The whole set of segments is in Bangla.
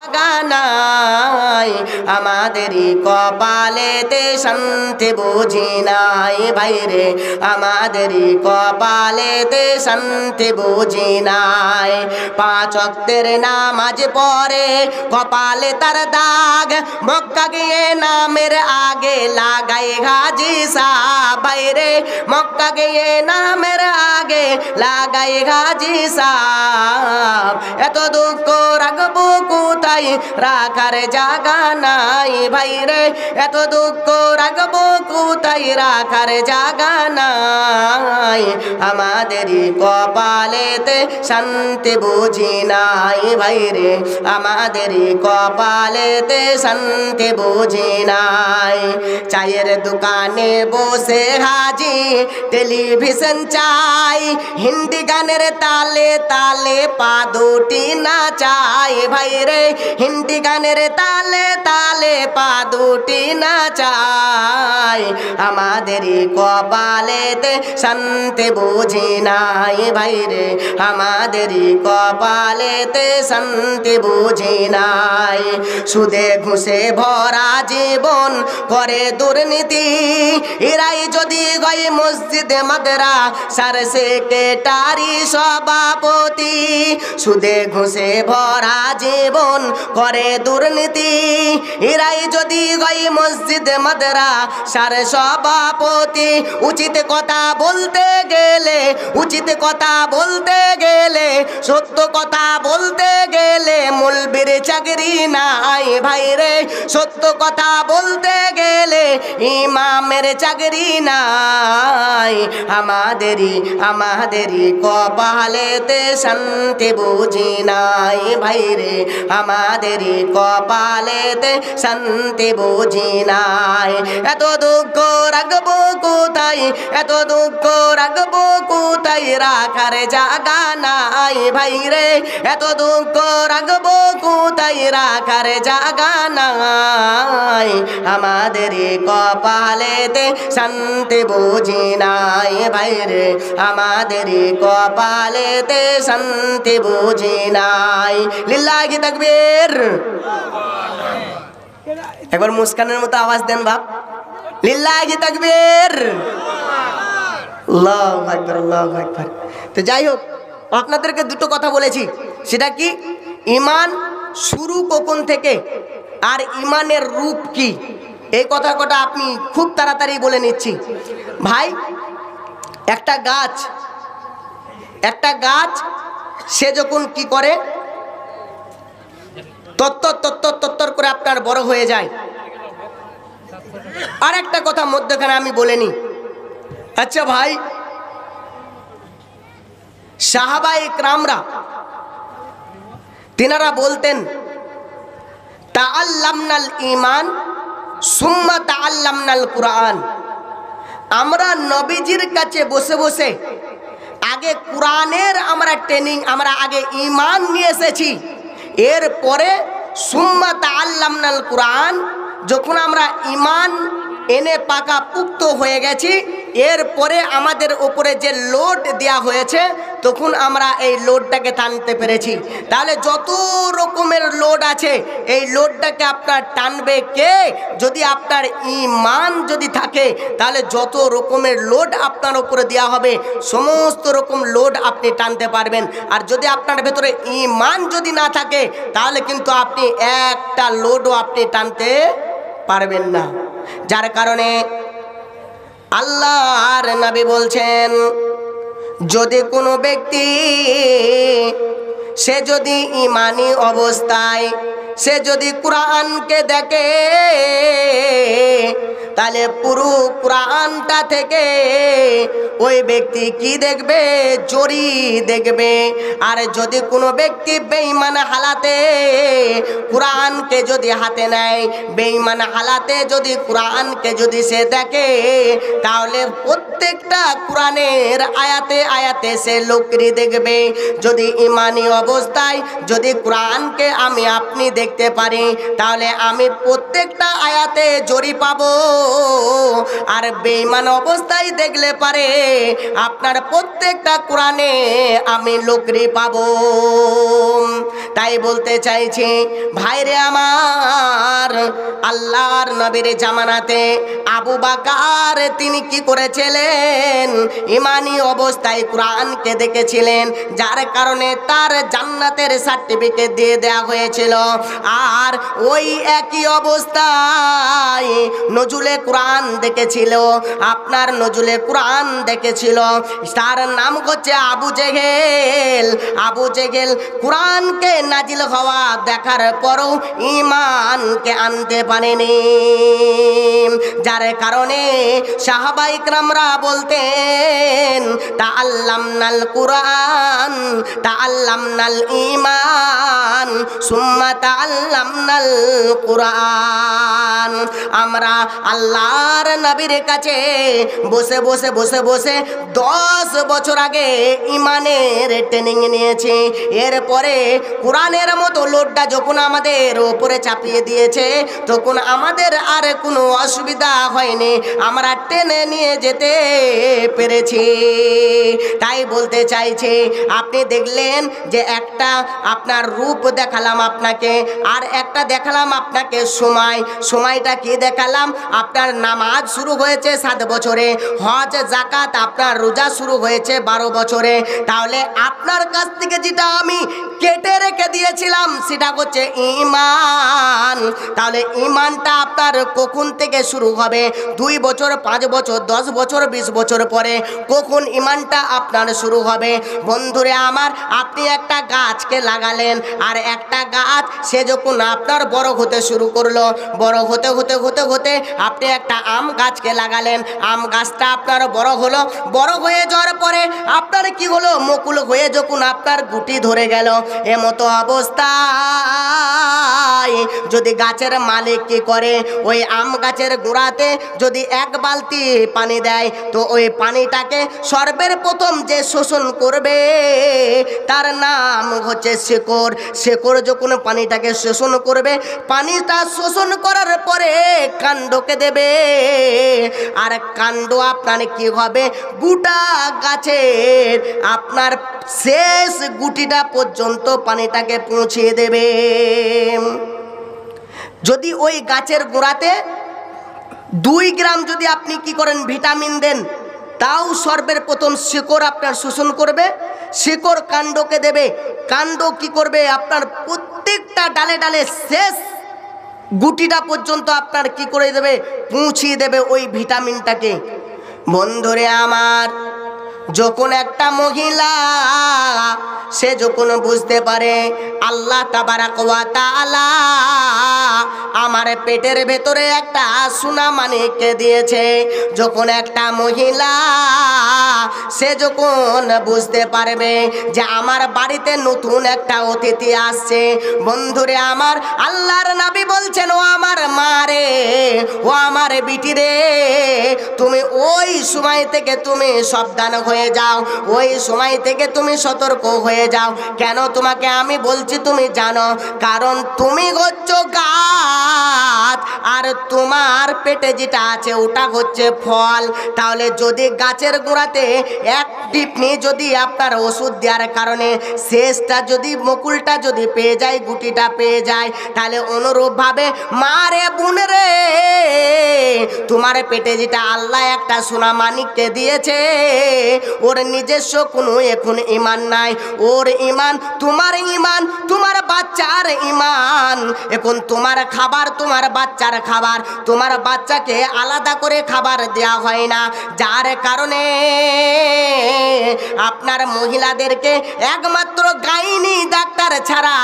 গানাই আমাদেরই কপালেতে শান্তি বুঝি নাই ভাইরে আমাদেরই কপালেতে শান্তি বুঝি নাই পাঁচ ওয়াক্তের নামাজ পড়ে কপালে তার দাগ মক্কা গিয়ে নামের আগে লাগাই গাজী সাহেব ভাইরে মক্কা গিয়ে নামের আগে লাগাই গাজী সাহেব এত দুঃখ রাখবো কোথায় রাখার জায়গা নাই ভাইরে এত দুঃখ রাখবো কোথায় রাখার জায়গা নাই আমাদেরই কপালেতে শান্তি বুঝি নাই ভাইরে আমাদেরই কপালেতে শান্তি বুঝি নাই চায়ের দোকানে বসে হাজি টেলিভিশন চাই হিন্দি গানের তালে তালে পা দুটি নাচাই ভাইরে হিন্দি গানের তালে তালে পা দুটি নাচাই আমাদেরই কপালেতে শান্তি বুঝি নাই ভাইরে আমাদেরই কপালেতে শান্তি বুঝি নাই সুদে ঘুষে ভরা জীবন করে দুর্নীতি এরাই যদি গই মসজিদে মাদ্রাসার সেক্রেটারি সভাপতি সুদে ঘুষে ভরা জীবন করে দুর্নীতি এরাই যদি গই মসজিদে মাদ্রাসার সভাপতি উচিত কথা বলতে গেলে উচিত কথা বলতে গেলে সত্য কথা বলতে গেলে মৌলবীর চাকরি নাই ভাইরে সত্য কথা বলতে গেলে ইমামের চাকরি নাই আমাদেরই কপালেতে শান্তি বুঝি নাই ভাইরে আমাদেরই কপালেতে শান্তি বুঝি নাই এত দুঃখ রাখবো কোথায় এত দুঃখ রাখবো কোথায় রাখার জায়গা নাই ভাইরে এত দুঃখ রাখবো কোথায় রাখার জায়গা নাই আমাদেরই কপালেতে শান্তি বুঝি নাই ভাইরে আমাদেরই কপালেতে শান্তি বুঝি নাই লিল্লাহি তাকবীর একবার মুস্কানের মতো আওয়াজ দেন বাপ লিল্লাহি তাকবীর আল্লাহু আকবার আল্লাহু আকবার তো যাই হোক আপনাদেরকে দুটো কথা বলেছি সেটা কি ঈমান শুরু কখন থেকে আর ঈমানের রূপ কি এই কথাটা আপনি খুব তাড়াতাড়ি বলে নিচ্ছি ভাই একটা গাছ সে যখন কি করে তত্তর করে আপনার বড় হয়ে যায় আর একটা কথা মধ্যখানে আমি বলে নি আচ্ছা ভাই সাহাবায়ে ইকরামরা তিনারা বলতেন তাআল্লামনাল ঈমান সুম্মা তাআল্লামনাল কুরআন আমরা নবীজির কাছে বসে বসে আগে কুরআনের আমরা ট্রেনিং আমরা আগে ঈমান নিয়ে এসেছি এরপরে সুম্মা তাআল্লামনাল কুরআন যখন আমরা ঈমান এনে পাকা পুক্ত হয়ে গেছি এরপরে আমাদের উপরে যে লোড দেয়া হয়েছে তখন আমরা এই লোডটাকে টানতে পেরেছি তাহলে যত রকমের লোড আছে এই লোডটাকে আপনার টানবে কে যদি আপনার ঈমান যদি থাকে তাহলে যত রকমের লোড আপনার উপরে দেওয়া হবে সমস্ত রকম লোড আপনি টানতে পারবেন আর যদি আপনার ভেতরে ঈমান যদি না থাকে তাহলে কিন্তু আপনি একটা লোডও আপনি টানতে পারবেন না যার কারণে আল্লাহর নবী বলছেন যদি কোনো ব্যক্তি সে যদি ঈমানি অবস্থায় সে যদি কুরআনকে দেখে তাহলে পুরো কুরআনটা থেকে ওই ব্যক্তি কি দেখবে জড়ি দেখবে আর যদি কোনো ব্যক্তি বেঈমান হালাতে কুরআনকে যদি হাতে নেয় বেঈমান হালাতে যদি কুরআনকে যদি সে দেখে তাহলে প্রত্যেকটা কুরআনের আয়াতে আয়াতে সে লকরি দেখবে যদি ঈমানি অবস্থায় যদি কুরআনকে আমি আপনি দেখতে পারি, তাহলে আমি প্রত্যেকটা আয়াতে জড়ি পাবো। আর বেঈমান অবস্থায় দেখলে পারে আপনার প্রত্যেকটা কোরআনে আমি লোকরি পাবো। তাই বলতে চাইছি ভাইরে আমার, আল্লাহর নবীর জামানাতে আবু বকর তিনি কি করেছিলেন? ইমানি অবস্থায় কোরআনকে দেখেছিলেন, যার কারণে তার জান্নাতের সার্টিফিকেট দিয়ে দেওয়া হয়েছিল। আর ওই একই অবস্থায় নজরুলে কোরআন দেখেছিল, আপনার নজরুলে কোরআন দেখেছিল, তার নাম হচ্ছে আবু জেহেল। আবু জেহেল কোরআনকে নাজিল হওয়া দেখার পরও ঈমানকে আনতে পারেনি, যার কারণে সাহাবা ইকরামরা বলতেন তাআল্লামনাল কুরআন তাআল্লামনাল ঈমান সুম্মা তাআল্লামনাল কুরআন। আমরা আল্লাহর নবীর কাছে বসে বসে বসে বসে 10 বছর আগে ঈমানের ট্রেনিং নিয়েছি। এরপরে কোরআনের মতো লোডটা যখন আমাদের উপরে চাপিয়ে দিয়েছে, তখন আমাদের আর কোনো অসুবিধা হয়নি, আমরা টেনে নিয়ে যেতে পেরেছি। তাই বলতে চাইছে, আপনি দেখলেন যে একটা আপনার রূপ দেখালাম আপনাকে, আর একটা দেখালাম আপনাকে সময়টা কি দেখালাম? আপনার নামাজ শুরু হয়েছে 7 বছরে, হজ যাকাত আপনার রোজা শুরু হয়েছে 12 বছরে। তাহলে আপনার কাছ থেকে যেটা আমি কেটে রেখে দিয়েছিলাম সেটা হচ্ছে ঈমান। তাহলে ঈমানটা আপনার কখন থেকে শুরু হবে? 2 বছর, 5 বছর, 10 বছর, 20 বছর পরে কখন ঈমানটা আপনার শুরু হবে? বন্ধুরে আমার, আপনি একটা গাছকে লাগালেন, আর একটা গাছ সে যখন আপনার বড় হতে শুরু করলো, বড় হতে হতে হতে হতে আপনি একটা আম গাছকে লাগালেন, আম গাছটা আপনার বড় হলো, বড় হয়ে যাওয়ার পরে আপনার কি হলো? মুকুল হয়ে যখন আপনার গুটি ধরে গেল, এমতো অবস্থায় যদি গাছের মালিক কি করে, ওই আম গাছের গোড়াতে যদি 1 বালতি পানি দেয়, তো ওই পানিটাকে সর্বের প্রথম যে শোষণ করবে তার নাম হচ্ছে শেকড়। শেকড় যখন পানিটাকে শোষণ করবে, পানিটা শোষণ করার পরে কাণ্ডকে দেবে, আর কাণ্ড আপনার কি হবে? গোটা গাছের আপনার শেষ গুটিটা পর্যন্ত পানিটাকে পৌঁছিয়ে দেবে। যদি ওই গাছের গোড়াতে 2 গ্রাম যদি আপনি কি করেন ভিটামিন দেন, তাও সর্বের প্রথম শিকড় আপনার শোষণ করবে, শিকড় কাণ্ডকে দেবে, কাণ্ড কি করবে? আপনার প্রত্যেকটা ডালে ডালে শেষ গুটিটা পর্যন্ত আপনার কি করে দেবে? পৌঁছিয়ে দেবে ওই ভিটামিনটাকে। বন্ধুরে আমার, যখন একটা মহিলা সে যখন বুঝতে পারে আল্লাহ তাবারাক ওয়া তাআলা আমার পেটের ভেতরে একটা সোনা মানিককে দিয়েছে, যখন একটা মহিলা সে যখন বুঝতে পারবে যে আমার বাড়িতে নতুন একটা অতিথি আসছে, বন্ধুরে আমার, আল্লাহর নবী বলছেন, ও আমার মা রে, ও আমার বিটি রে, তুমি ওই সময় থেকে তুমি সাবধান হয়ে যাও, ওই সময় থেকে তুমি সতর্ক হয়ে যাও। কেন তোমাকে আমি বলছি তুমি জানো? কারণ তুমি হচ্ছ গাছ, আর তোমার পেটে যেটা আছে ওটা হচ্ছে ফল। তাহলে যদি গাছের গোড়াতে 1 টিপনি যদি আপনার ওষুধ দেওয়ার কারণে শেষটা যদি মুকুলটা যদি পেয়ে যায়, গুটিটা পেয়ে যায়, তাহলে অনুরূপভাবে মা রে, বোন রে, তোমার পেটে যেটা আল্লাহ একটা সোনা মানিককে দিয়েছে, ওর নিজস্ব কোনো এখন ঈমান নাই, ওর ঈমান তোমার ঈমান, তোমার বাচ্চার ঈমান। এখন তোমার খাবার তোমার বাচ্চার খাবার, তোমার বাচ্চাকে আলাদা করে খাবার দেওয়া হয় না, যার কারণে আপনার মহিলাদেরকে একমাত্র গাইনি ডাক্তার ছাড়া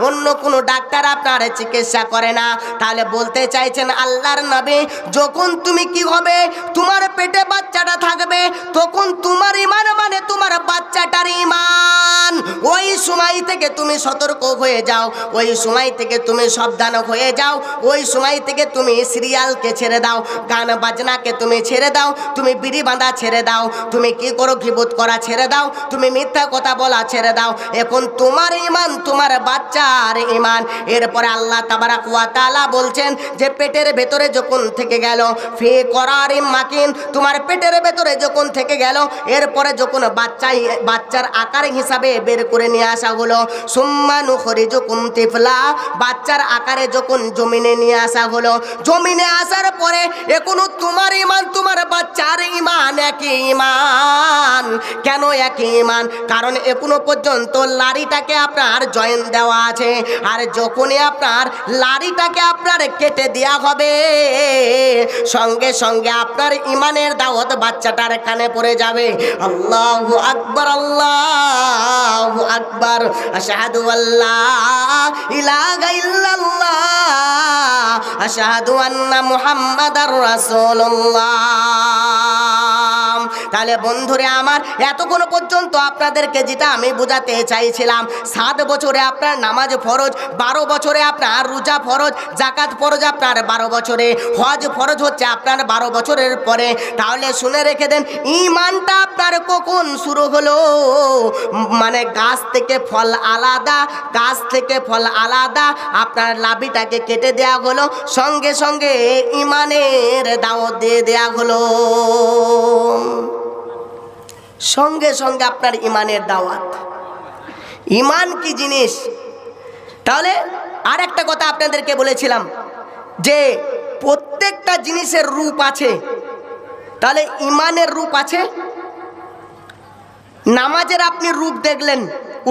অন্য কোনো ডাক্তার আপনার চিকিৎসা করে না। তাহলে বলতে চাইছেন আল্লাহর নবী, যখন তুমি কি হবে? তোমার পেটে বাচ্চাটা থাকবে, তখন তোমার ঈমান মানে তোমার বাচ্চাটার ঈমান। ওই সময় থেকে তুমি সতর্ক হয়ে যাও, ওই সময় থেকে তুমি সাবধান হয়ে যাও, ওই সময় থেকে থেকে তুমি সিরিয়ালকে ছেড়ে দাও, গান বাজনাকে তুমি ছেড়ে দাও, তুমি বিড়ি বাঁধা ছেড়ে দাও, তুমি কি করো গীবত করা ছেড়ে দাও, তুমি মিথ্যা কথা বলা ছেড়ে দাও। এখন তোমার ঈমান, তোমার বাচ্চার ঈমান। এরপরে আল্লাহ তাবারাক ওয়া তাআলা বলছেন যে পেটের ভেতরে যখন থেকে গেল, ফি করারিম মাকিন, তোমার পেটের ভেতরে যখন থেকে গেল, এরপরে যখন বাচ্চার আকার হিসাবে বের করে নিয়ে আসা হলো, সুম্মা নুখরিজুকুম তিফলা, বাচ্চার আকারে যখন জমিনে নিয়ে আসা হলো, জমিনে আসার পরে এখনো তোমার ঈমান তোমার বাচ্চার ঈমান একই ঈমান। কেন একই ঈমান? কারণ এখনো পর্যন্ত লাড়িটাকে আপনার জয়েন দেওয়া আছে, আর যখনই আপনার লাড়িটাকে আপনার কেটে দেওয়া হবে, সঙ্গে সঙ্গে আপনার ঈমানের দাওয়াত বাচ্চাটার কানে পড়ে যাবে। আল্লাহু আকবার, আল্লাহু আকবার, আশহাদু আল্লা ইলাহা ইল্লাল্লাহ, আশহাদু আন্না মুহাম্মাদার রাসূলুল্লাহ। তাহলে বন্ধুরে আমার, এতক্ষণ পর্যন্ত আপনাদেরকে যেটা আমি বোঝাতে চাইছিলাম, 7 বছরে আপনার নামাজ ফরজ, 12 বছরে আপনার রোজা ফরজ, জাকাত ফরজ আপনার 12 বছরে, হজ ফরজ হচ্ছে আপনার 12 বছরের পরে। তাহলে শুনে রেখে দেন, ঈমানটা আপনার কখন শুরু হলো? মানে গাছ থেকে ফল আলাদা, গাছ থেকে ফল আলাদা, আপনার লাভিটাকে কেটে দেওয়া হলো, সঙ্গে সঙ্গে ঈমানের দাওয়াত দিয়ে দেওয়া হলো, সঙ্গে সঙ্গে আপনার ঈমানের দাওয়াত। ঈমান কি জিনিস? তাহলে আর একটা কথা আপনাদেরকে বলেছিলাম যে প্রত্যেকটা জিনিসের রূপ আছে। তাহলে ঈমানের রূপ আছে। নামাজের আপনি রূপ দেখলেন,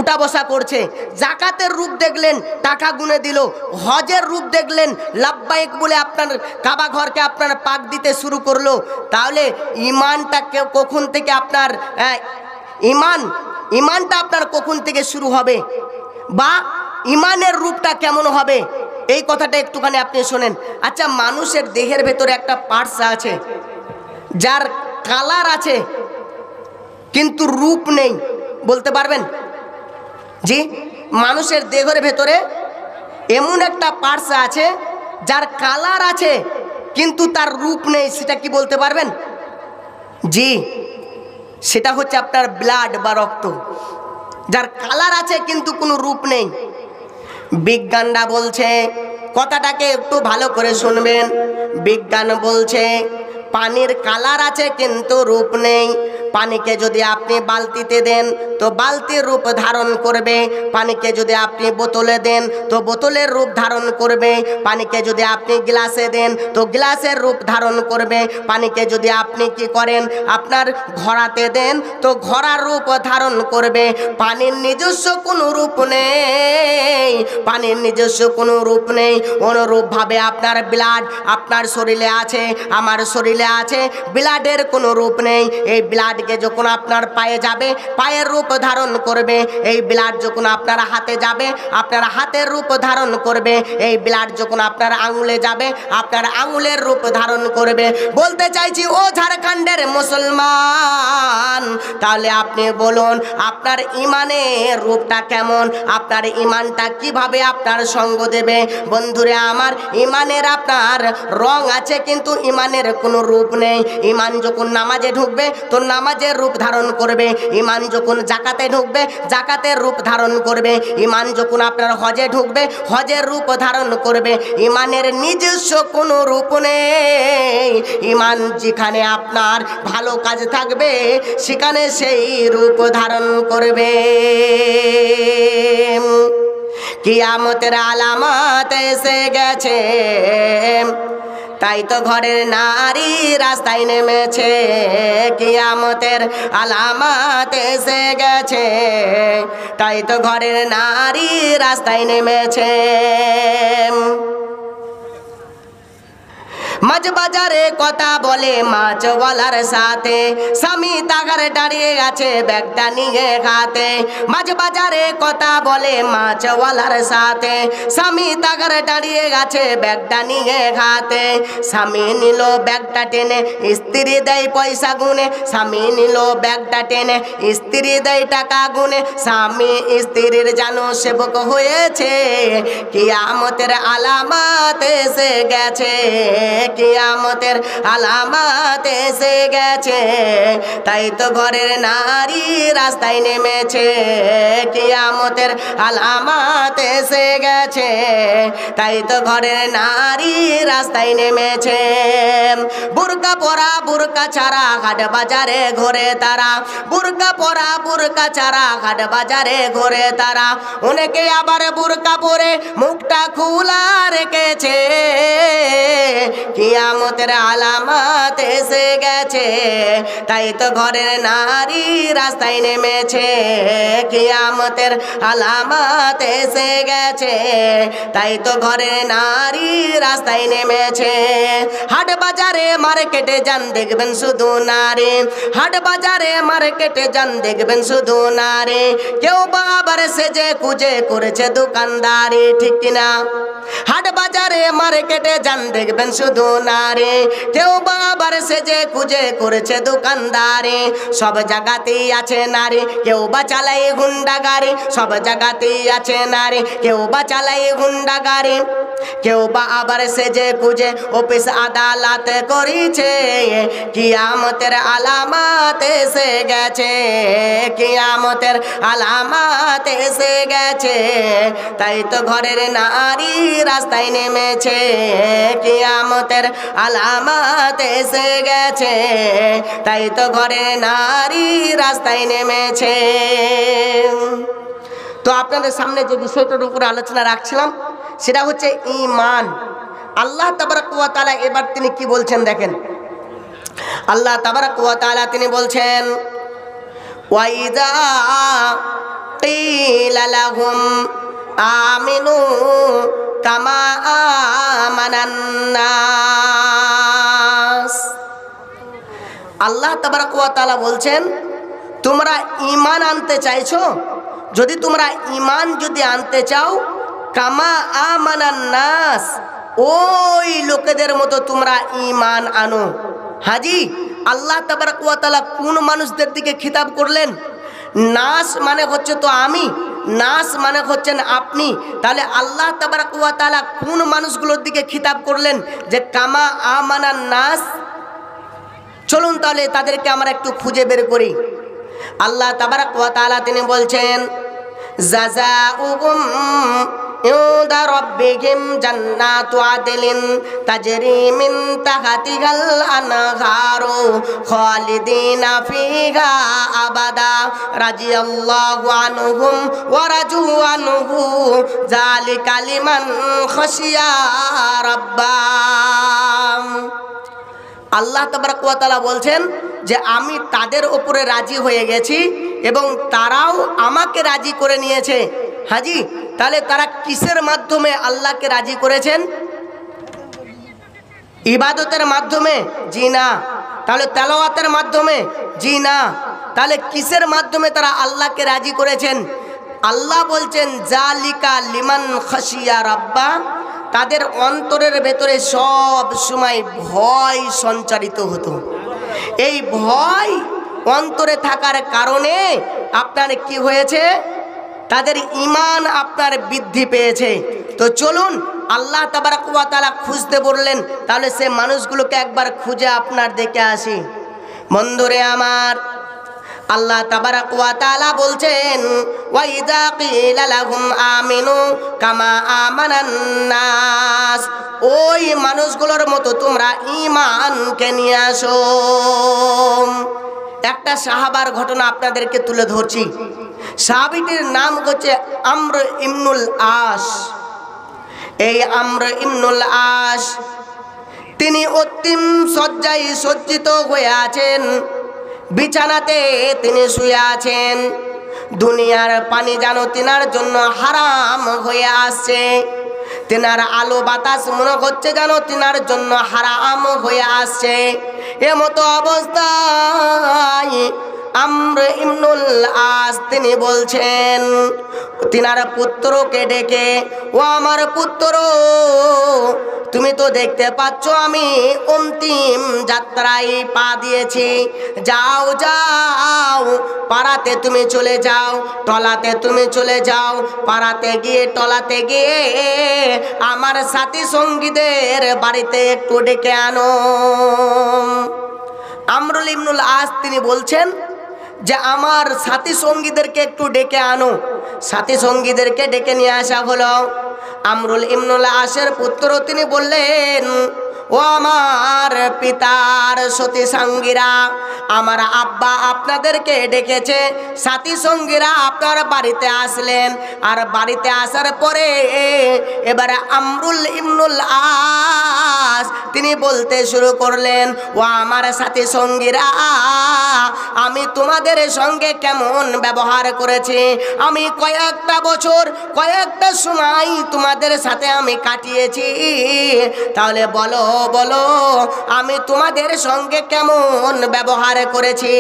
উঠা বসা করছে, জাকাতের রূপ দেখলেন, টাকা গুনে দিল, হজের রূপ দেখলেন, লাব্বাইক বলে আপনার কাবা ঘরকে আপনার পাক দিতে শুরু করলো। তাহলে ঈমানটা কখন থেকে আপনার ঈমানটা আপনার কখন থেকে শুরু হবে, বা ঈমানের রূপটা কেমন হবে, এই কথাটা একটুখানি আপনি শোনেন। আচ্ছা, মানুষের দেহের ভেতরে একটা পার্টস আছে যার কালার আছে কিন্তু রূপ নেই, বলতে পারবেন? জি, মানুষের দেহের ভেতরে এমন একটা পার্টস আছে যার কালার আছে কিন্তু তার রূপ নেই, সেটা কি বলতে পারবেন? জি, সেটা হচ্ছে আপনার ব্লাড বা রক্ত, যার কালার আছে কিন্তু কোনো রূপ নেই। বিজ্ঞানরা বলছে, কথাটাকে একটু ভালো করে শুনবেন, বিজ্ঞান বলছে পানির কালার আছে কিন্তু রূপ নেই। পানিকে যদি আপনি বালতিতে দেন তো বালতির রূপ ধারণ করবে, পানিকে যদি আপনি বোতলে দেন তো বোতলের রূপ ধারণ করবে, পানিকে যদি আপনি গ্লাসে দেন তো গ্লাসের রূপ ধারণ করবে, পানিকে যদি আপনি কি করেন আপনার ঘড়াতে দেন তো ঘড়ার রূপ ধারণ করবে। পানির নিজস্ব কোনো রূপ নেই, পানির নিজস্ব কোনো রূপ নেই। অনুরূপভাবে আপনার ব্লাড আপনার শরীরে আছে, আমার শরীরে আছে, ব্লাডের কোনো রূপ নেই। এই ব্লাডকে যখন আপনার পায়ে যাবে পায়ের রূপ ধারণ করবে, এই ব্লাড যখন আপনার হাতে যাবে আপনার হাতের রূপ ধারণ করবে, এই ব্লাড যখন আপনার আঙুলে যাবে আপনার আঙুলের রূপ ধারণ করবে। বলতে চাইছি ও ঝাড়খণ্ডের মুসলমান, তাহলে আপনি বলুন আপনার ঈমানের রূপটা কেমন, আপনার ঈমানটা কিভাবে আপনার সঙ্গ দেবে? বন্ধুরে আমার, ঈমানের আপনার রং আছে কিন্তু ঈমানের কোনো রূপ নেই। ঈমান যখন নামাজে ঢুকবে তো নামাজের রূপ ধারণ করবে, ঈমান যখন জাকাতে ঢুকবে জাকাতের রূপ ধারণ করবে, ঈমান যখন আপনার হজে ঢুকবে হজের রূপ ধারণ করবে। ঈমানের নিজস্ব কোনো রূপ নেই। ঈমান যেখানে আপনার ভালো কাজ থাকবে সেখানে সেই রূপ ধারণ করবে। কিয়ামতের আলামত এসে গেছে, তাই তো ঘরের নারী রাস্তায় নেমেছে। কিয়ামতের আলামত এসে গেছে, তাই তো ঘরের নারী রাস্তায় নেমেছে। মাছ বাজারে কথা বলে মাছওয়ালার সাথে, স্বামী তাগার দাঁড়িয়ে আছে ব্যাগটা নিয়ে হাতে। মাছ বাজারে কথা বলে মাছওয়ালার সাথে, স্বামী তাগার দাঁড়িয়ে আছে ব্যাগটা নিয়ে হাতে। স্বামী নিল ব্যাগটা টেনে, স্ত্রী দেয় পয়সা গুনে। স্বামী নিল ব্যাগটা টেনে, স্ত্রী দেয় টাকা গুনে। স্বামী স্ত্রীর জানো সেবক হয়েছে, কিয়ামতের আলামত এসে গেছে, কিয়ামতের আলামত এসে গেছে। তাই তো ঘরের নারী রাস্তায় নেমেছে, কিয়ামতের আলামত এসে গেছে। তাই তো ঘরের নারী রাস্তায় নেমেছে। বুরকা পরা বুরকা ছাড়া হাট বাজারে ঘোরে তারা, বুরকা পরা বুরকা ছাড়া হাট বাজারে ঘোরে তারা। অনেকে আবার বুরকা পরে মুখটা খোলা রেখেছে, কিয়ামতের আলামত এসে গেছে। তাই তো ঘরের নারী রাস্তায় নেমেছে, কিয়ামতের আলামত এসে গেছে। তাই তো ঘরের নারী রাস্তায় নেমেছে। হাট বাজারে মার্কেটে যান দেখবেন শুধু নারী, হাট বাজারে মার্কেটে যান দেখবেন শুধু নারী। কেউ বা আবার সেজে কুজে করেছে দোকানদারি, ঠিক কিনা? হাট বাজারে মার্কেটে যান দেখবেন শুধু নারী, কেউ বা আবার সেজে কুজে করেছে দোকানদারি। সব জায়গাতেই আছে নারী, কেউ বা চালায় হুন্ডা গাড়ি। সব জায়গাতেই আছে নারী, কেউ বা চালায় হুন্ডা গাড়ি। কেউ বা আবার সেজে কুজে অফিস আদালত করেছে, কিয়ামতের আলামত এসে গেছে, কিয়ামতের আলামত এসে গেছে। তাই তো ঘরের নারী রাস্তায় নেমেছে, কিয়ামতের আলামত এসে গেছে। তাই তো ঘরের নারী রাস্তায় নেমেছে। তো আপনাদের সামনে যে বিষয়টার উপরে আলোচনা রাখছিলাম সেটা হচ্ছে ঈমান। আল্লাহ তাবারাক ওয়া তাআলা এবার তিনি কি বলছেন দেখেন। আল্লাহ তাবারাক ওয়া তাআলা তিনি বলছেন, ওয়াইদা কিলা লাহুম আমিনু কামা আমানান নাস। আল্লাহ তাবারাক ওয়া তাআলা বলছেন, তোমরা ঈমান আনতে চাইছো, যদি তোমরা ঈমান যদি আনতে চাও, কামা আমানান নাস, ওই লোকেদের মতো তোমরা ঈমান আনো। হাজি আল্লাহ তাবারাক ওয়া তাআলা কোন মানুষদের দিকে খিতাব করলেন? নাস মানে হচ্ছে তো আমি, নাস মানে হচ্ছেন আপনি। তাহলে আল্লাহ তাবারাক ওয়া তাআলা কোন মানুষগুলোর দিকে খিতাব করলেন যে কামা আমানান নাস? চলুন তাহলে তাদেরকে আমরা একটু খুঁজে বের করি। আল্লাহ তাবারাক ওয়া তাআলা তিনি বলছেন, জাযাউহুম ইনদা রাব্বিহিম জান্নাতু আদলিন তাজরি মিন তাহতিহাল আনহারু খালিদিনা ফিহা আবাদা রাদিয়াল্লাহু আনহুম ওয়া রাজু আনহু যালিকা লিমান খাশিয়া রাব্বাম। আল্লাহ তাবারাক ওয়া তাআলা বলছেন যে আমি তাদের উপরে রাজি হয়ে গেছি এবং তারাও আমাকে রাজি করে নিয়েছে। হাজি তাহলে তারা কিসের মাধ্যমে আল্লাহকে রাজি করেছেন? ইবাদতের মাধ্যমে? জি না। তাহলে তেলাওয়াতের মাধ্যমে? জি না। তাহলে কিসের মাধ্যমে তারা আল্লাহকে রাজি করেছেন? আল্লাহ বলছেন জালিকা লিমান খাশিয়া রাব্বা, তাদের অন্তরের ভেতরে সব সময় ভয় সঞ্চারিত হতো। এই ভয় অন্তরে থাকার কারণে আপনার কি হয়েছে? তাদের ঈমান আপনার বৃদ্ধি পেয়েছে। তো চলুন আল্লাহ তাবারাক ওয়া তাআলা খুঁজতে বললেন, তাহলে সে মানুষগুলোকে একবার খুঁজে আপনার দেখে আসি। বন্ধুরে আমার, আল্লাহ তাবারাক ওয়া তাআলা বলছেন, ওয়াইদা কিলা লাহুম আমিনু কামা আমানান নাস, ওই মানুষগুলোর মতো তোমরা ঈমানকে নিয়ে আসো। একটা সাহাবার ঘটনা আপনাদেরকে তুলে ধরছি। সাহাবীটির নাম হচ্ছে আমর ইবনুল আস। এই আমর ইবনুল আস তিনি অন্তিম শয্যায় সজ্জিত হয়ে আছেন, বিছানাতে তিনি শুয়ে আছেন। দুনিয়ার পানি যেন তিনার জন্য হারাম হয়ে আসছে। তেনার আলো বাতাস মনে হচ্ছে যেন তেনার জন্য হারাম হয়ে আসছে। এমতো অবস্থায় আমর ইবনুল আস তিনি বলছেন তিনার পুত্রকে ডেকে, ও আমার পুত্র, তুমি তো দেখতে পাচ্ছ আমি অন্তিম যাত্রায় পা দিয়েছি, যাও যাও পাড়াতে তুমি চলে যাও, টলাতে তুমি চলে যাও, পাড়াতে গিয়ে টলাতে গিয়ে আমার সাথী সঙ্গীদের বাড়িতে একটু ডেকে আনো। আমরুল ইবনুল আস তিনি বলছেন যে আমার সাথী সঙ্গীদেরকে একটু ডেকে আনো। সাথী সঙ্গীদেরকে ডেকে নিয়ে আসা হলো। আমরুল ইবনুল আসের পুত্র তিনি বললেন, ও আমার পিতার সতী সঙ্গীরা, আমার আব্বা আপনাদেরকে ডেকেছে, সাথী সঙ্গীরা আপনার বাড়িতে আসলেন। আর বাড়িতে আসার পরে এবারে আমরুল ইবনুল আস তিনি বলতে শুরু করলেন, ও আমার সাথী সঙ্গীরা, আমি তোমাদের সঙ্গে কেমন ব্যবহার করেছি, আমি কয়েকটা বছর কয়েকটা সময় তোমাদের সাথে আমি কাটিয়েছি, তাহলে বলো বলো আমি তোমাদের সঙ্গে কেমন ব্যবহার করেছি।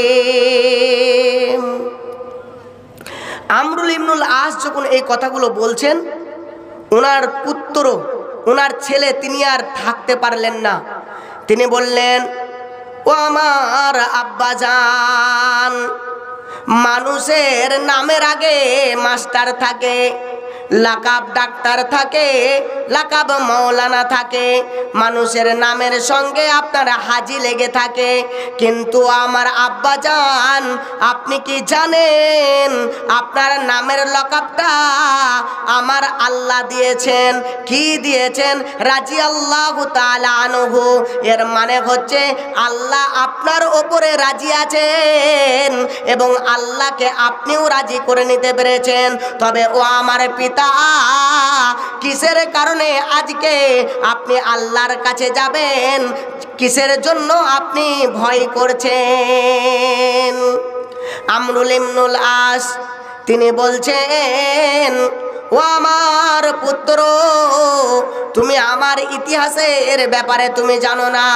আমরুল ইবনুল আস যখন এই কথাগুলো বলছেন, ওনার পুত্র ওনার ছেলে তিনি আর থাকতে পারলেন না। তিনি বললেন, ও আমার আব্বাজান, মানুষের নামের আগে মাস্টার থাকে, লাকাব ডাক্তার থাকে, লাকাব মৌলানা থাকে, মানুষের নামের সঙ্গে আপনার হাজি লেগে থাকে, কিন্তু আমার আব্বাজান আপনি কি জানেন আপনার নামের লকাবটা আমার আল্লাহ দিয়েছেন। কি দিয়েছেন? রাজি আল্লাহু তাআলা আনহু। এর মানে হচ্ছে আল্লাহ আপনার ওপরে রাজি আছেন এবং আল্লাহকে আপনিও রাজি করে নিতে পেরেছেন। তবে ও আমার পিতা, কিসের কারণে আজকে আপনি আল্লাহর কাছে যাবেন? কিসের জন্য আপনি ভয় করছেন? আমরুল ইবনুল আস তিনি বলছেন, ও আমার পুত্র, তুমি আমার ইতিহাসের ব্যাপারে তুমি জানো না।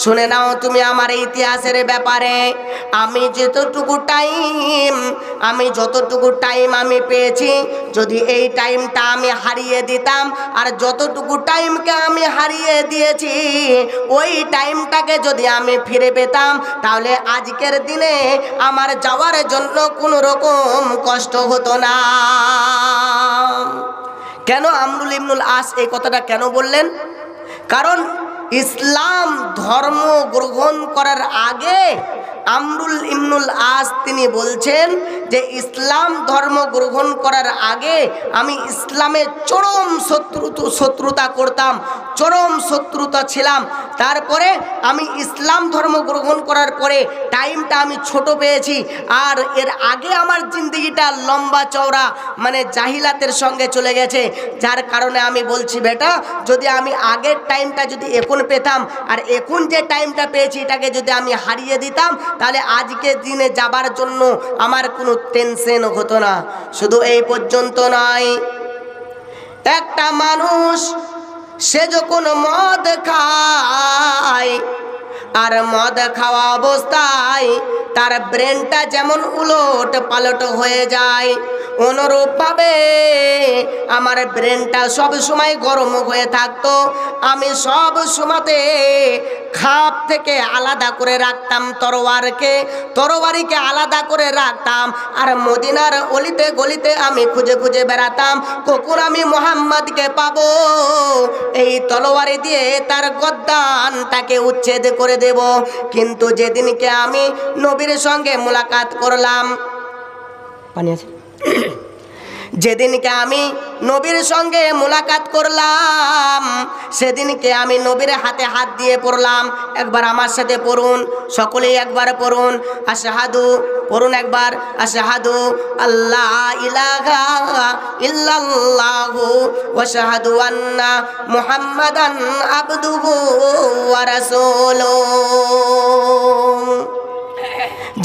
শুনে নাও তুমি আমার ইতিহাসের ব্যাপারে। আমি যতটুকু টাইম আমি পেয়েছি, যদি এই টাইমটা আমি হারিয়ে দিতাম, আর যতটুকু টাইমকে আমি হারিয়ে দিয়েছি ওই টাইমটাকে যদি আমি ফিরে পেতাম, তাহলে আজকের দিনে আমার যাওয়ার জন্য কোনো রকম কষ্ট হতো না। কেন আমরুল ইবনুল আস এই কথাটা কেন বললেন? কারণ ইসলাম ধর্ম গ্রহণ করার আগে আমরুল ইবনুল আস তিনি বলছেন যে ইসলাম ধর্ম গ্রহণ করার আগে আমি ইসলামের চরম শত্রুতা করতাম, চরম শত্রুতা ছিলাম। তারপরে আমি ইসলাম ধর্ম গ্রহণ করার পরে টাইমটা আমি ছোট পেয়েছি, আর এর আগে আমার জিন্দগিটা লম্বা চওড়া মানে জাহিলাতের সঙ্গে চলে গেছে। যার কারণে আমি বলছি বেটা, যদি আমি আগের টাইমটা যদি এখন পেতাম আর এখন যে টাইমটা পেয়েছি এটাকে যদি আমি হারিয়ে দিতাম, তাহলে আজকের দিনে যাবার জন্য আমার কোনো টেনশন হতো না। শুধু এই পর্যন্ত নয়, একটা মানুষ সে যখন মদ খায়, আর মদ খাওয়া অবস্থায় তার ব্রেনটা যেমন উলট পালট হয়ে যায়, অনুরূপভাবে আমার ব্রেনটা সব সময় গরম হয়ে থাকতো। আমি সব সময়তে খাপ থেকে আলাদা করে রাখতাম তরবারিকে আলাদা করে রাখতাম, আর মদিনার অলিতে গলিতে আমি খুঁজে খুঁজে বেড়াতাম কখন আমি মুহাম্মদকে পাবো, এই তলোয়ারি দিয়ে তার গর্দানটাকে উচ্ছেদ করে দেব। কিন্তু যেদিনকে আমি নবীর সঙ্গে মুলাকাত করলাম, পানি আছে, যেদিনকে আমি নবীর সঙ্গে মুলাকাত করলাম, সেদিনকে আমি নবীর হাতে হাত দিয়ে পড়লাম। একবার আমার সাথে পড়ুন, সকলেই একবার পড়ুন, আশহাদু, পড়ুন একবার, আশহাদু আল্লাহ ইলাহা ইল্লাল্লাহু ওয়া আশহাদু আন্না মুহাম্মাদান আবদুহু ওয়া রাসূলুহু।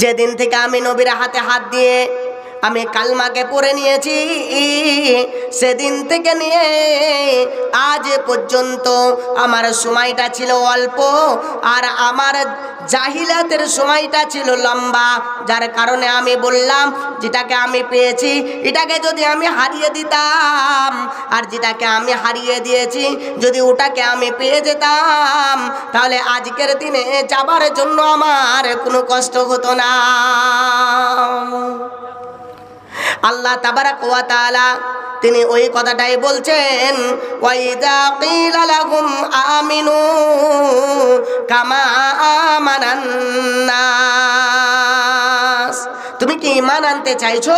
যেদিন থেকে আমি নবীর হাতে হাত দিয়ে আমি কালমাকে পড়ে নিয়েছি, সেদিন থেকে নিয়ে আজ পর্যন্ত আমার সময়টা ছিল অল্প, আর আমার জাহিলাতের সময়টা ছিল লম্বা। যার কারণে আমি বললাম যেটাকে আমি পেয়েছি এটাকে যদি আমি হারিয়ে দিতাম, আর যেটাকে আমি হারিয়ে দিয়েছি যদি ওটাকে আমি পেয়ে যেতাম, তাহলে আজকের দিনে যাবার জন্য আমার কোনো কষ্ট হতো না। আল্লাহ তাবারাক ওয়া তাআলা তিনি ওই কথাটাই বলছেন, ওয়াইদা কিলা লাহুম আমিনু কামা আমানান নাস। তুমি কি ঈমান আনতে চাইছো?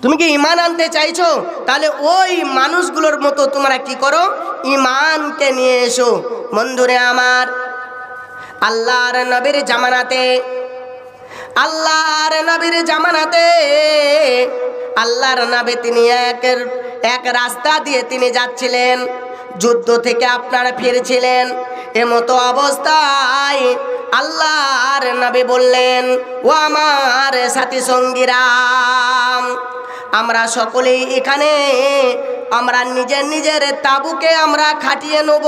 তুমি কি ঈমান আনতে চাইছো? তাহলে ওই মানুষগুলোর মতো তোমরা কি করো, ঈমানকে নিয়ে এসো। বন্ধুরে আমার, আল্লাহর নবীর জামানাতে আল্লাহর নবী তিনি এক রাস্তা দিয়ে তিনি যাচ্ছিলেন, যুদ্ধ থেকে আপনারা ফিরছিলেন। এমতো অবস্থায় আল্লাহর নবী বললেন, ও আমার সাথী সঙ্গীরা, আমরা সকলেই এখানে আমরা নিজের তাবুকে আমরা খাটিয়ে নেব,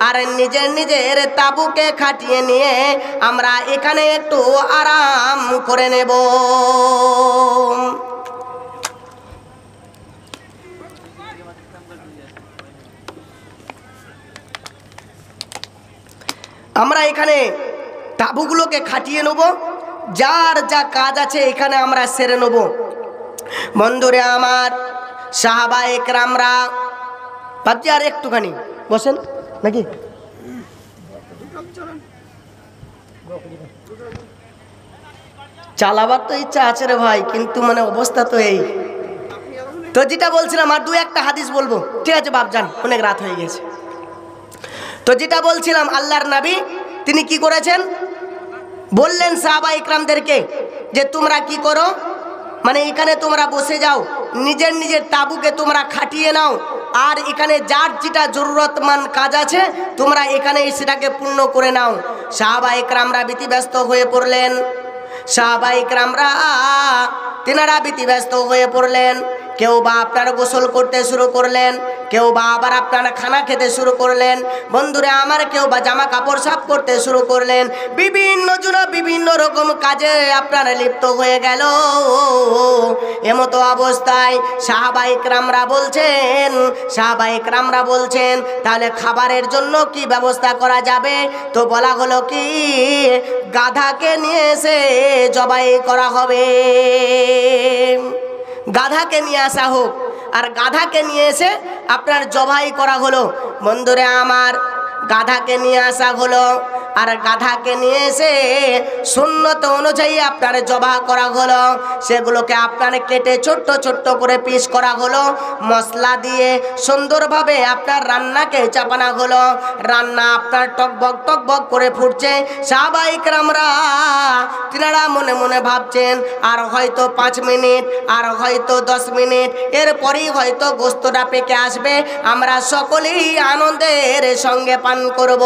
আর নিজের তাবুকে খাটিয়ে নিয়ে আমরা এখানে একটু আরাম করে নেব। আমরা এখানে তাবুগুলোকে খাটিয়ে নেব, যার যা কাজ আছে এখানে আমরা সেরে নেব। বন্ধুরে আমার, সাহাবায়ে কেরামরা ভাবছি আর একটুখানি বসেন নাকি, চালাবার তো ইচ্ছা আছে রে ভাই, কিন্তু মানে অবস্থা তো এই। তো যেটা বলছিলাম, আর দু একটা হাদিস বলবো, ঠিক আছে বাপজান, অনেক রাত হয়ে গেছে। তো যেটা বলছিলাম, আল্লাহর নবী তিনি কি করেছেন, বললেন সাহাবায়ে ইকরামদেরকে যে তোমরা কি করো, মানে এখানে তোমরা বসে যাও, নিজের তাবুকে তোমরা খাটিয়ে নাও, আর এখানে যার যেটা জরুরতমান কাজ আছে তোমরা এখানে সেটাকে পূর্ণ করে নাও। সাহাবায়ে ইকরামরা ব্যতিব্যস্ত হয়ে পড়লেন, সাহাবায়ে ইকরামরা তেনারা ব্যতিব্যস্ত হয়ে পড়লেন। কেউ বা আপনার গোসল করতে শুরু করলেন, কেউ বা আবার আপনারা খানা খেতে শুরু করলেন। বন্ধুরা আমার, কেউ বা জামা কাপড় সাফ করতে শুরু করলেন। বিভিন্ন জন বিভিন্ন রকম কাজে আপনারা লিপ্ত হয়ে গেল। এমতো অবস্থায় সাহাবায়ে কেরামরা বলছেন তাহলে খাবারের জন্য কি ব্যবস্থা করা যাবে? তো বলা হলো কি, গাধাকে নিয়ে এসে জবাই করা হবে, গাধাকে নিয়ে আসা হোক, আর গাধাকে নিয়ে এসে আপনার জবাই করা হলো। বন্ধুরে আমার, গাধাকে নিয়ে আসা হলো, আর গাধাকে নিয়ে এসে সুন্নত অনুযায়ী আপনার জবাই করা হলো। সেগুলোকে আপনার কেটে ছোট্ট ছোট্ট করে পিস করা হলো, মশলা দিয়ে সুন্দরভাবে আপনার রান্নাকে চাপানো হলো। রান্না আপনার টকবক করে ফুটছে। সাহাবায়ে কেরামরা তিনারা মনে মনে ভাবছেন আর হয়তো 5 মিনিট, আর হয়তো 10 মিনিট, এরপরই হয়তো গোস্তটা পেকে আসবে, আমরা সকলেই আনন্দের সঙ্গে পান করব,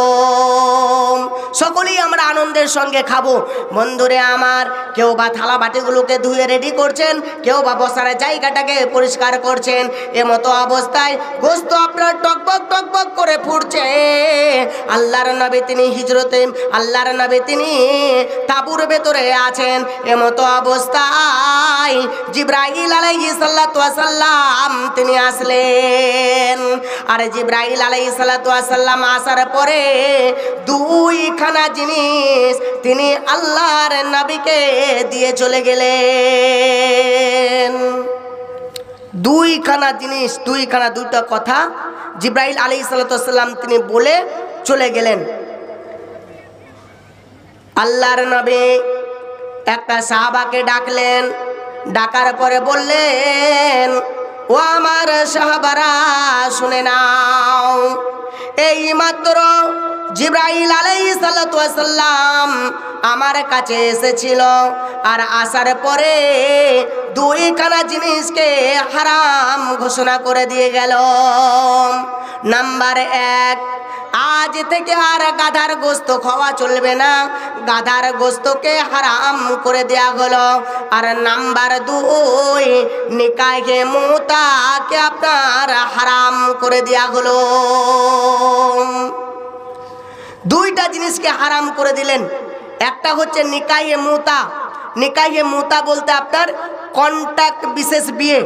সকলেই আমরা আনন্দের সঙ্গে খাবো। বন্ধুরে আমার, কেউ বা থালা বাটিগুলোকে ধুয়ে রেডি করছেন, কেউ বা বসার জায়গাটাকে পরিষ্কার করছেন। এমতো অবস্থায় গোস্ত আপনার টকবক করে ফুটছে। আল্লাহর নবী তিনি হিজরতে, আল্লাহর নবী তিনি তাঁবুর ভেতরে আছেন। এমতো অবস্থায় জিবরাইল আলাইহিস সালাতু ওয়াস সালাম তিনি আসলেন। আর জিবরাইল আলাইহিস সালাতু ওয়াস সালাম আসার পরে দুইখানা জিনিস তিনি আল্লাহর নবীকে দিয়ে চলে গেলেন। দুইখানা জিনিস, দুইটা কথা জিবরাইল আলাইহিস সালাতু ওয়াস সালাম তিনি বলে চলে গেলেন। আল্লাহর নবী একটা সাহাবাকে ডাকলেন, ডাকার পরে বললেন, ও আমার সাহাবারা শুনে নাও, এই মাত্র জিবরাইল আলাইহিস সালাতু ওয়াস সালাম আমার কাছে এসেছিল, আর আসার পরে দুইখানা জিনিসকে হারাম ঘোষণা করে দিয়ে গেল। নাম্বার 1, আজ থেকে আর গাধার গোস্ত খাওয়া চলবে না, গাধার গোস্তকে হারাম করে দেয়া হলো। আর নাম্বার 2, নিকাহে মুতাকে আপনার হারাম করে দেয়া হলো। দুইটা জিনিসকে হারাম করে দিলেন। একটা হচ্ছে নিকাহে মুতা। নিকাহে মুতা বলতে আপনার কন্ট্যাক্ট বিশেষ বিয়ে,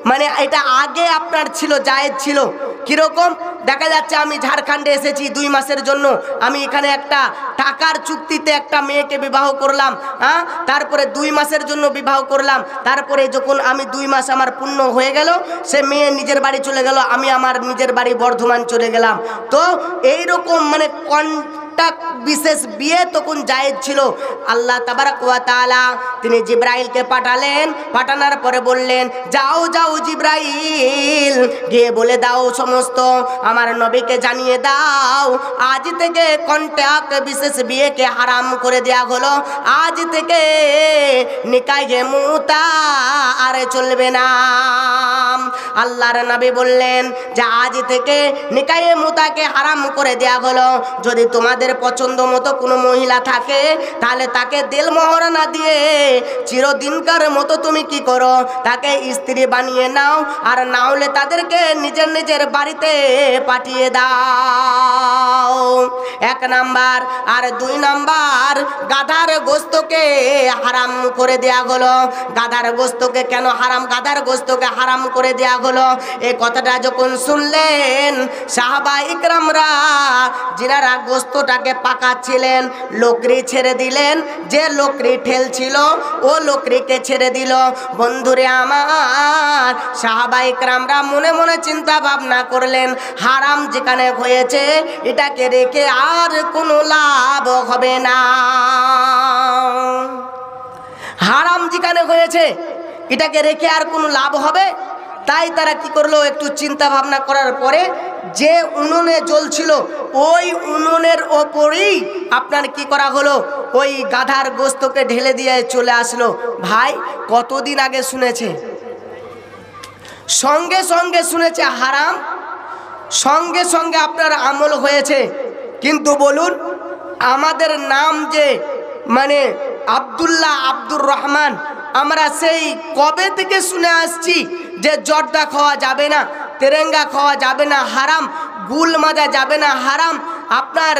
মানে এটা আগে আপনার ছিল, জায়েজ ছিল। কিরকম? দেখা যাচ্ছে আমি ঝাড়খণ্ডে এসেছি 2 মাসের জন্য, আমি এখানে একটা টাকার চুক্তিতে একটা মেয়েকে বিবাহ করলাম, হ্যাঁ, তারপরে 2 মাসের জন্য বিবাহ করলাম, তারপরে যখন আমি 2 মাস আমার পূর্ণ হয়ে গেল, সে মেয়ে নিজের বাড়ি চলে গেল, আমি আমার নিজের বাড়ি বর্ধমান চলে গেলাম। তো এইরকম মানে বিশেষ বিয়ে তখন জায়েজ ছিল। আল্লাহ তাবারাক ওয়া তাআলা তিনি জিব্রাইলকে পাঠালেন, পাঠানোর পরে বললেন, যাও যাও জিব্রাইল, গিয়ে বলে দাও সমস্ত আমার নবীকে জানিয়ে দাও, আজ থেকে কন্ট্যাক্ট বিশেষ বিয়েকে হারাম করে দেয়া হলো। আজ থেকে নিকাহে মুতা আর চলবে না। আল্লাহর নবী বললেন যে আজ থেকে নিকাহে মুতাকে হারাম করে দেয়া হলো। যদি তোমাদের পছন্দ মতো কোনো মহিলা থাকে, তাহলে তাকে দেলমোহর না দিয়ে চিরদিনকার মতো তুমি কি করো, তাকে স্ত্রী বানিয়ে নাও, আর না হলে তাদেরকে নিজের নিজের বাড়িতে পাঠিয়ে দাও। 1 নাম্বার। আর 2 নাম্বার, গাধার গোস্তকে হারাম করে দেয়া হলো। গাধার গোস্তকে কেন হারাম, গাধার গোস্তকে হারাম করে দেয়া হলো, এই কথাটা যখন শুনলেন সাহাবা ইকরামরা, যিনারা গোস্তটাকে পাকাচ্ছিলেন, লোকরি ছেড়ে দিলেন, যে লোকরি ঠেলছিল ও লোকরিকে ছেড়ে দিল। বন্ধুরে আমার, সাহাবা ইকরামরা মনে মনে চিন্তা ভাবনা করলেন, হারাম যেখানে হয়েছে এটাকে রেখে আর কোনো লাভ হবে না। হারাম যেখানে হয়েছে এটাকে রেখে আর কোনো লাভ হবে? তাই তারা কি করলো, একটু চিন্তা ভাবনা করার পরে যে উনুনে জ্বলছিল ওই উনুনের ওপরেই আপনার কি করা হলো, ওই গাধার গোস্তকে ঢেলে দিয়ে চলে আসলো। ভাই কতদিন আগে শুনেছে, সঙ্গে সঙ্গে শুনেছে হারাম, সঙ্গে সঙ্গে আপনার আমল হয়েছে। কিন্তু বলুন, আমাদের নাম যে মানে আব্দুল্লাহ, আব্দুর রহমান, আমরা সেই কবে থেকে শুনে আসছি যে জর্দা খাওয়া যাবে না, তেরেঙ্গা খাওয়া যাবে না, হারাম, গুল মাজা যাবে না, হারাম, আপনার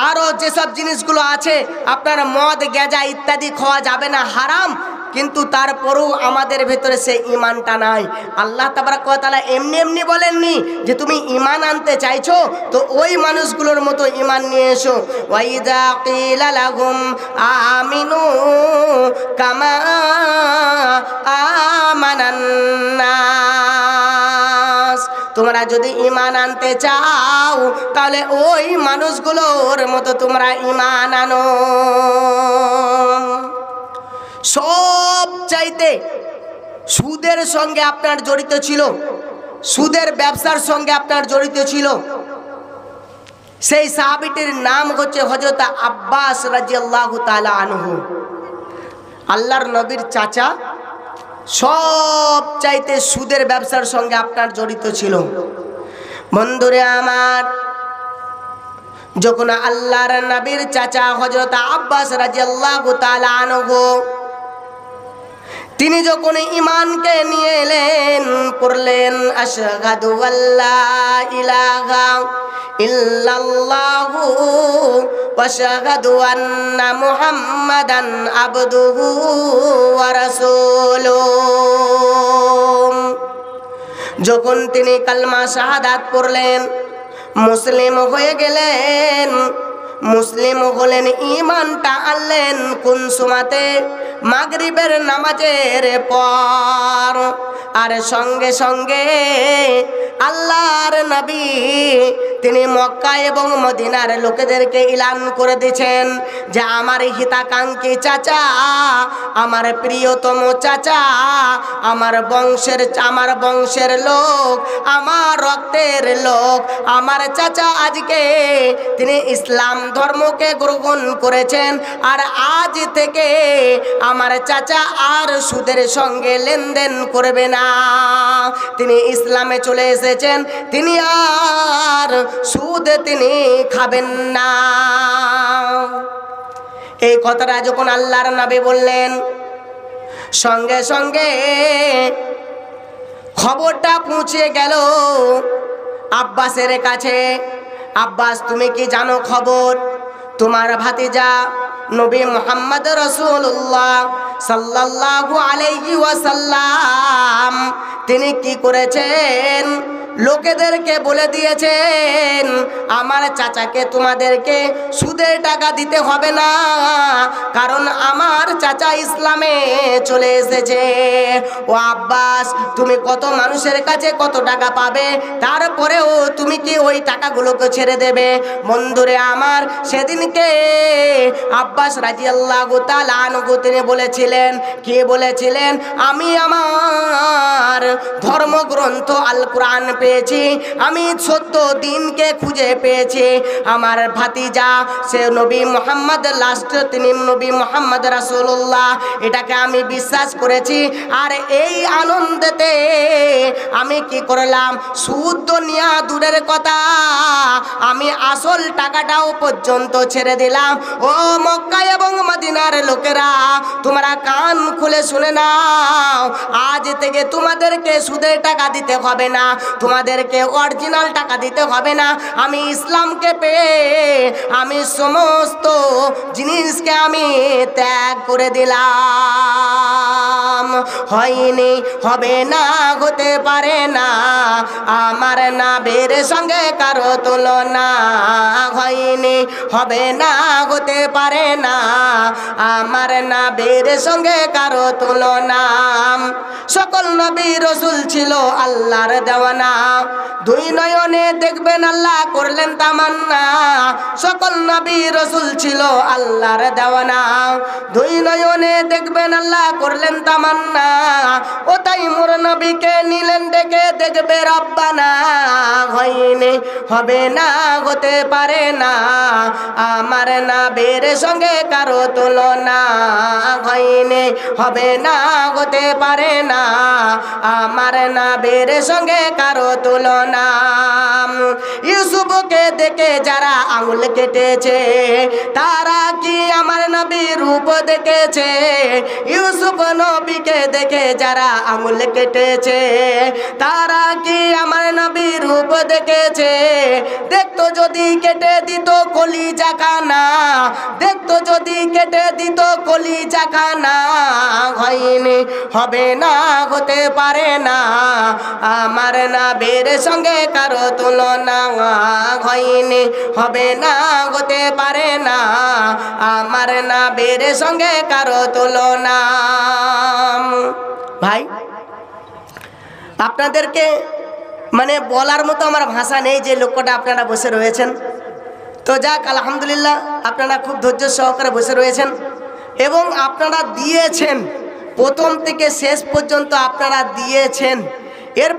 আরও যেসব জিনিসগুলো আছে আপনার মদ গেজা ইত্যাদি খাওয়া যাবে না, হারাম। কিন্তু তারপরেও আমাদের ভেতরে সেই ইমানটা নাই। আল্লাহ তাবারক ওয়া তাআলা এমনি এমনি বলেননি যে তুমি ইমান আনতে চাইছো তো ওই মানুষগুলোর মতো ইমান নিয়ে এসো। ওয়াইদা কিলা লাহুম আমিনু কামা আমানান নাস, তোমরা যদি ইমান আনতে চাও তাহলে ওই মানুষগুলোর মতো তোমরা ইমান আনো। সব চাইতে সুদের সঙ্গে আপনার জড়িত ছিল, সুদের ব্যবসার সঙ্গে আপনার জড়িত ছিল সেই সাহাবীটির নাম হচ্ছে হযরত আব্বাস রাদিয়াল্লাহু তাআলা আনহু, আল্লাহর নবীর চাচা। সব চাইতে সুদের ব্যবসার সঙ্গে আপনার জড়িত ছিল। বন্ধুরে আমার, যখন আল্লাহর নবীর চাচা হযরত আব্বাস রাদিয়াল্লাহু তাআলা আনহু তিনি যখন ঈমানকে নিয়ে এলেন, পড়লেন আশহাদু আল্লা ইলাহা ইল্লাল্লাহু ওয়া আশহাদু আন্না মুহাম্মাদান আবদুহু ওয়া রাসূলুহু, যখন তিনি কালমা শাহাদাত পড়লেন, মুসলিম হয়ে গেলেন। মুসলিম হলেন, ঈমানটা আনলেন কোন সময়তে? মাগরিবের নামাজের পর। আর সঙ্গে সঙ্গে আল্লাহর নবী তিনি মক্কা এবং মদিনার লোকেদেরকে ইলান করে দিয়েছেন যে আমার হিতাকাঙ্ক্ষী চাচা, আমার প্রিয়তম চাচা, আমার বংশের লোক, আমার রক্তের লোক, আমার চাচা আজকে তিনি ইসলাম ধর্মকে গ্রহণ করেছেন। আর আজ থেকে আমার চাচা আর সুদের সঙ্গে লেনদেন করবে না। তিনি ইসলামে চলে এসেছেন, তিনি আর সুদ তিনি খাবেন না। এই কথাটা যখন আল্লাহর নবী বললেন, সঙ্গে সঙ্গে খবরটা পৌঁছে গেল আব্বাসের কাছে। আব্বাস, তুমি কি জানো খবর? তোমার ভাতিজা নবী মুহাম্মদ রাসূলুল্লাহ সাল্লাল্লাহু আলাইহি ওয়াসাল্লাম তিনি কি করেছেন? লোকেদেরকে বলে দিয়েছেন আমার চাচাকে তোমাদেরকে সুদের টাকা দিতে হবে না, কারণ আমার চাচা ইসলামে চলে এসেছে। ও আব্বাস, তুমি কত মানুষের কাছে কত টাকা পাবে, তারপরেও তুমি কি ওই টাকাগুলোকে ছেড়ে দেবে? বন্ধুরে আমার, সেদিনকে আব্বাস রাদিয়াল্লাহু তাআলা আনহু তিনি বলেছিলেন, কে বলেছিলেন? আমি আমার ধর্মগ্রন্থ আল কোরআন পেয়েছি, আমি সত্য দিনকে খুঁজে পেয়েছি। আমার ভাতিজা সে নবী মুহাম্মদ লাস্ট, তিনি নবী মুহাম্মদ রাসূলুল্লাহ, এটাকে আমি বিশ্বাস করেছি। আর এই আনন্দেতে আমি কি করলাম? সুদ দুনিয়া দূরের কথা, আমি আসল টাকাটাও পর্যন্ত ছেড়ে দিলাম। ও মক্কা এবং মদিনার লোকেরা, তোমরা কান খুলে শুনে নাও, আজ থেকে তোমাদেরকে সুদের টাকা দিতে হবে না, তোমাদেরকে অরিজিনাল টাকা দিতে হবে না। আমি ইসলামকে পেয়ে আমি সমস্ত জিনিসকে আমি ত্যাগ করে দিলাম। হয়নি, হবে না, হতে পারে না, আমার নবীর সঙ্গে কারো তুলনা। হয়নি, হবে না, হতে পারে না, আমার নবীর সঙ্গে কারো তুলনা। সকল নবী রাসূল ছিল আল্লাহর দেওয়ানা, দুই নয়নে দেখবেন আল্লাহ করলেন তামান্না। সকল নবী রাসূল ছিল আল্লাহর দেওয়ানা, দুই নয়নে দেখবেন আল্লাহ করলেন তামান্না। ও তাই মোর নবীকে নিলেন ডেকে, দেখবে রব্বানা। হয়নি, হবে না, হতে পারে না, আমার নবীর সঙ্গে কারো তুলনা। হয়নি, হবে না, হতে পারে না, আমার নবীর সঙ্গে কারো তুলনা। ইউসুফকে দেখে যারা আঙুল কেটেছে, তারা কি আমার নবীর রূপ দেখেছে? ইউসুফ নবীকে দেখে যারা আঙুল কেটেছে, তারা কি আমার নবীর রূপ দেখেছে? দেখতো যদি কেটে দিত কলিজা খানা, দেখতো যদি কেটে দিত কলিজা খানা। হয়নি, হবে না, হতে পারে না, আমার নবীর সঙ্গে কারো তুলনা। হয়নি, হবে না, হতে পারে না, আমার নবীর সঙ্গে কারো তুলনা। ভাই, আপনাদেরকে মানে বলার মতো আমার ভাষা নেই যে লক্ষ্যটা আপনারা বসে রয়েছেন। তো যাক, আলহামদুলিল্লাহ, আপনারা খুব ধৈর্য সহকারে বসে রয়েছেন এবং আপনারা দিয়েছেন, প্রথম থেকে শেষ পর্যন্ত আপনারা দিয়েছেন। এর